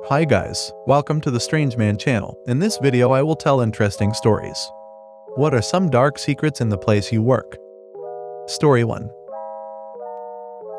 Hi guys, welcome to the Strange Man channel. In this video I will tell interesting stories. What are some dark secrets in the place you work? Story 1.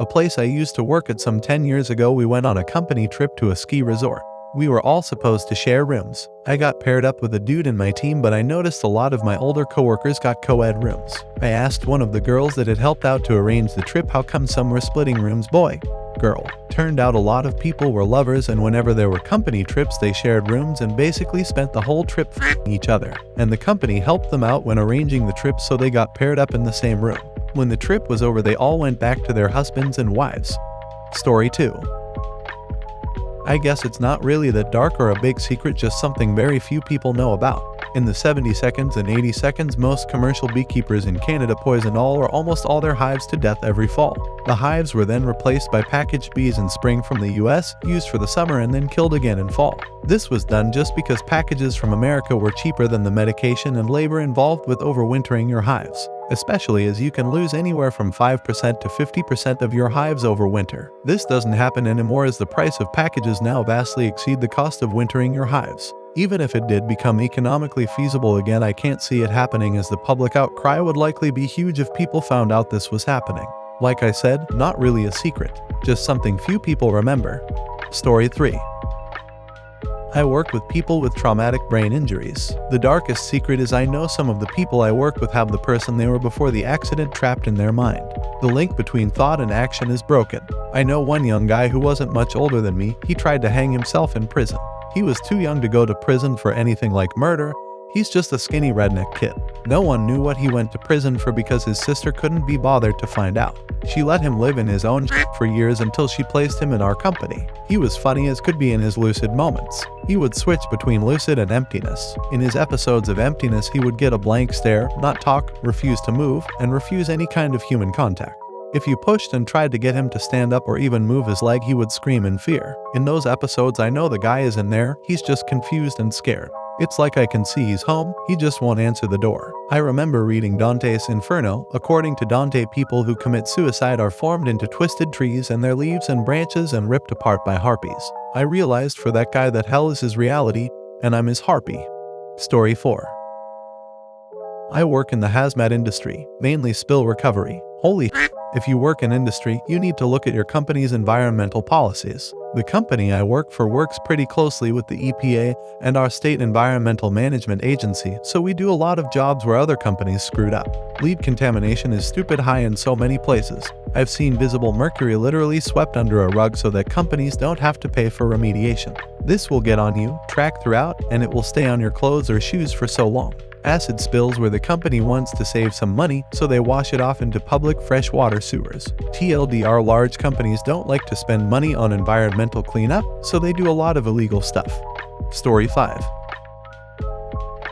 A place I used to work at some 10 years ago, we went on a company trip to a ski resort. We were all supposed to share rooms. I got paired up with a dude in my team, but I noticed a lot of my older coworkers got co-ed rooms. I asked one of the girls that had helped out to arrange the trip how come some were splitting rooms, boy, girl. Turned out a lot of people were lovers, and whenever there were company trips they shared rooms and basically spent the whole trip f***ing each other. And the company helped them out when arranging the trip, so they got paired up in the same room. When the trip was over they all went back to their husbands and wives. Story 2. I guess it's not really that dark or a big secret, just something very few people know about. In the 70 seconds and 80 seconds, most commercial beekeepers in Canada poison all or almost all their hives to death every fall. The hives were then replaced by packaged bees in spring from the US, used for the summer and then killed again in fall. This was done just because packages from America were cheaper than the medication and labor involved with overwintering your hives, especially as you can lose anywhere from 5% to 50% of your hives over winter. This doesn't happen anymore as the price of packages now vastly exceed the cost of wintering your hives. Even if it did become economically feasible again, I can't see it happening, as the public outcry would likely be huge if people found out this was happening. Like I said, not really a secret, just something few people remember. Story 3. I work with people with traumatic brain injuries. The darkest secret is I know some of the people I work with have the person they were before the accident trapped in their mind. The link between thought and action is broken. I know one young guy who wasn't much older than me. He tried to hang himself in prison. He was too young to go to prison for anything like murder. He's just a skinny redneck kid. No one knew what he went to prison for because his sister couldn't be bothered to find out. She let him live in his own shit for years until she placed him in our company. He was funny as could be in his lucid moments. He would switch between lucid and emptiness. In his episodes of emptiness he would get a blank stare, not talk, refuse to move, and refuse any kind of human contact. If you pushed and tried to get him to stand up or even move his leg, he would scream in fear. In those episodes I know the guy is in there, he's just confused and scared. It's like I can see he's home, he just won't answer the door. I remember reading Dante's Inferno. According to Dante, people who commit suicide are formed into twisted trees and their leaves and branches and ripped apart by harpies. I realized for that guy that hell is his reality, and I'm his harpy. Story 4. I work in the hazmat industry, mainly spill recovery. Holy shit. If you work in industry, you need to look at your company's environmental policies. The company I work for works pretty closely with the EPA and our state environmental management agency, so we do a lot of jobs where other companies screwed up. Lead contamination is stupid high in so many places. I've seen visible mercury literally swept under a rug so that companies don't have to pay for remediation. This will get on you, track throughout, and it will stay on your clothes or shoes for so long. Acid spills where the company wants to save some money, so they wash it off into public freshwater sewers. TLDR, large companies don't like to spend money on environmental cleanup, so they do a lot of illegal stuff. Story 5.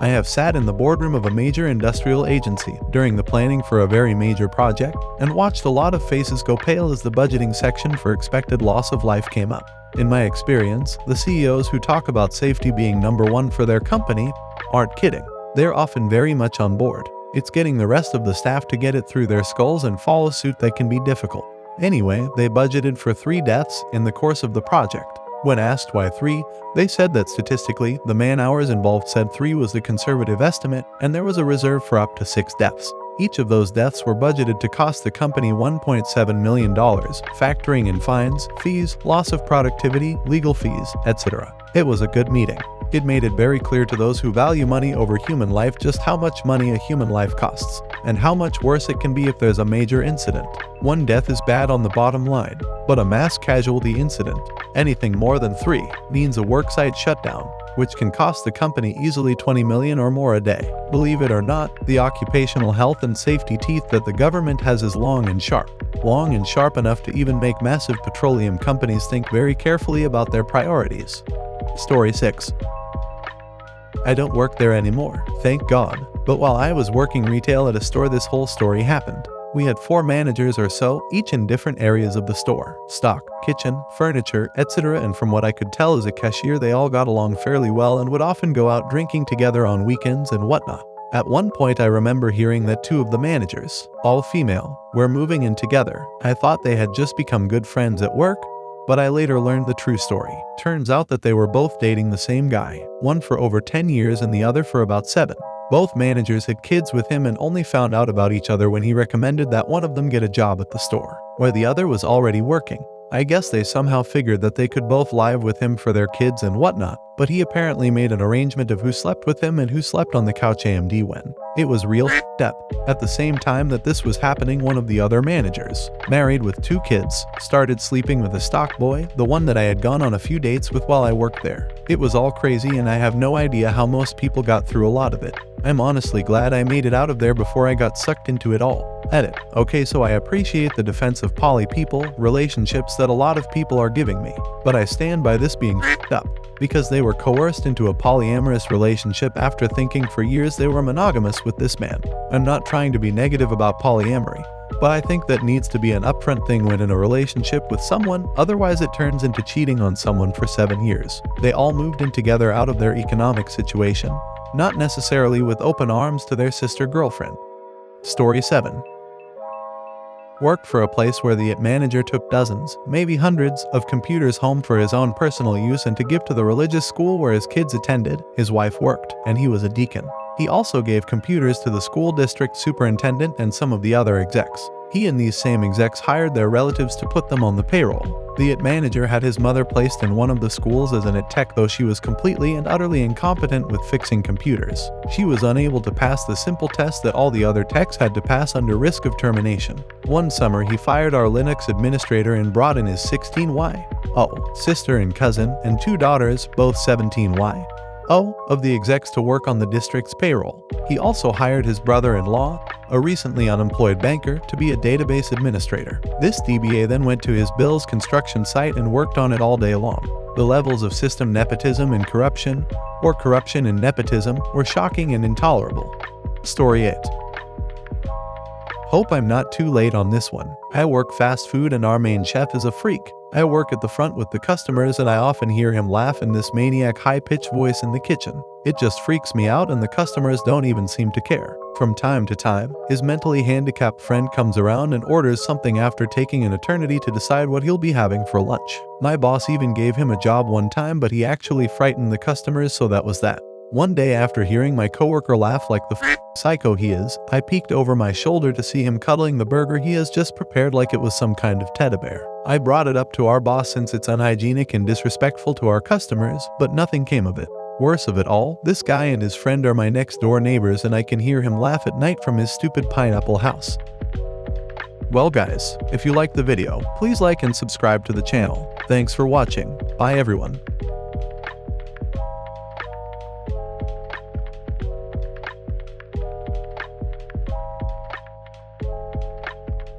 I have sat in the boardroom of a major industrial agency during the planning for a very major project and watched a lot of faces go pale as the budgeting section for expected loss of life came up. In my experience, the CEOs who talk about safety being number one for their company aren't kidding. They're often very much on board. It's getting the rest of the staff to get it through their skulls and follow suit that can be difficult. Anyway, they budgeted for 3 deaths in the course of the project. When asked why 3, they said that statistically, the man-hours involved said 3 was the conservative estimate, and there was a reserve for up to 6 deaths. Each of those deaths were budgeted to cost the company $1.7 million, factoring in fines, fees, loss of productivity, legal fees, etc. It was a good meeting. It made it very clear to those who value money over human life just how much money a human life costs, and how much worse it can be if there's a major incident. 1 death is bad on the bottom line, but a mass casualty incident, anything more than 3, means a worksite shutdown, which can cost the company easily $20 million or more a day. Believe it or not, the occupational health and safety teeth that the government has is long and sharp enough to even make massive petroleum companies think very carefully about their priorities. Story 6. I don't work there anymore, thank God. But while I was working retail at a store, this whole story happened. We had 4 managers or so, each in different areas of the store: stock, kitchen, furniture, etc. And from what I could tell as a cashier, they all got along fairly well and would often go out drinking together on weekends and whatnot. At one point I remember hearing that 2 of the managers, all female, were moving in together. I thought they had just become good friends at work, but I later learned the true story. Turns out that they were both dating the same guy, one for over 10 years and the other for about 7. Both managers had kids with him and only found out about each other when he recommended that one of them get a job at the store, where the other was already working. I guess they somehow figured that they could both live with him for their kids and whatnot, but he apparently made an arrangement of who slept with him and who slept on the couch AMD when. It was real f***ed up. At the same time that this was happening, one of the other managers, married with 2 kids, started sleeping with a stock boy, the one that I had gone on a few dates with while I worked there. It was all crazy and I have no idea how most people got through a lot of it. I'm honestly glad I made it out of there before I got sucked into it all. Edit. Okay, so I appreciate the defense of poly people, relationships that a lot of people are giving me, but I stand by this being f***ed up, because they were coerced into a polyamorous relationship after thinking for years they were monogamous with this man. I'm not trying to be negative about polyamory, but I think that needs to be an upfront thing when in a relationship with someone, otherwise it turns into cheating on someone for 7 years. They all moved in together out of their economic situation, not necessarily with open arms to their sister girlfriend. Story 7. Worked for a place where the manager took dozens, maybe hundreds, of computers home for his own personal use and to give to the religious school where his kids attended. His wife worked, and he was a deacon. He also gave computers to the school district superintendent and some of the other execs. He and these same execs hired their relatives to put them on the payroll. The manager had his mother placed in one of the schools as an IT tech, though she was completely and utterly incompetent with fixing computers. She was unable to pass the simple test that all the other techs had to pass under risk of termination. One summer he fired our Linux administrator and brought in his 16Y sister and cousin and 2 daughters, both 17Y of the execs to work on the district's payroll. He also hired his brother-in-law, a recently unemployed banker, to be a database administrator. This DBA then went to his Bill's construction site and worked on it all day long. The levels of system nepotism and corruption, or corruption and nepotism, were shocking and intolerable. Story 8. Hope I'm not too late on this one. I work fast food and our main chef is a freak. I work at the front with the customers and I often hear him laugh in this maniac high-pitched voice in the kitchen. It just freaks me out and the customers don't even seem to care. From time to time, his mentally handicapped friend comes around and orders something after taking an eternity to decide what he'll be having for lunch. My boss even gave him a job one time, but he actually frightened the customers, so that was that. One day, after hearing my coworker laugh like the psycho he is, I peeked over my shoulder to see him cuddling the burger he has just prepared like it was some kind of teddy bear. I brought it up to our boss since it's unhygienic and disrespectful to our customers, but nothing came of it. Worse of it all, this guy and his friend are my next door neighbors and I can hear him laugh at night from his stupid pineapple house. Well guys, if you liked the video, please like and subscribe to the channel. Thanks for watching. Bye everyone.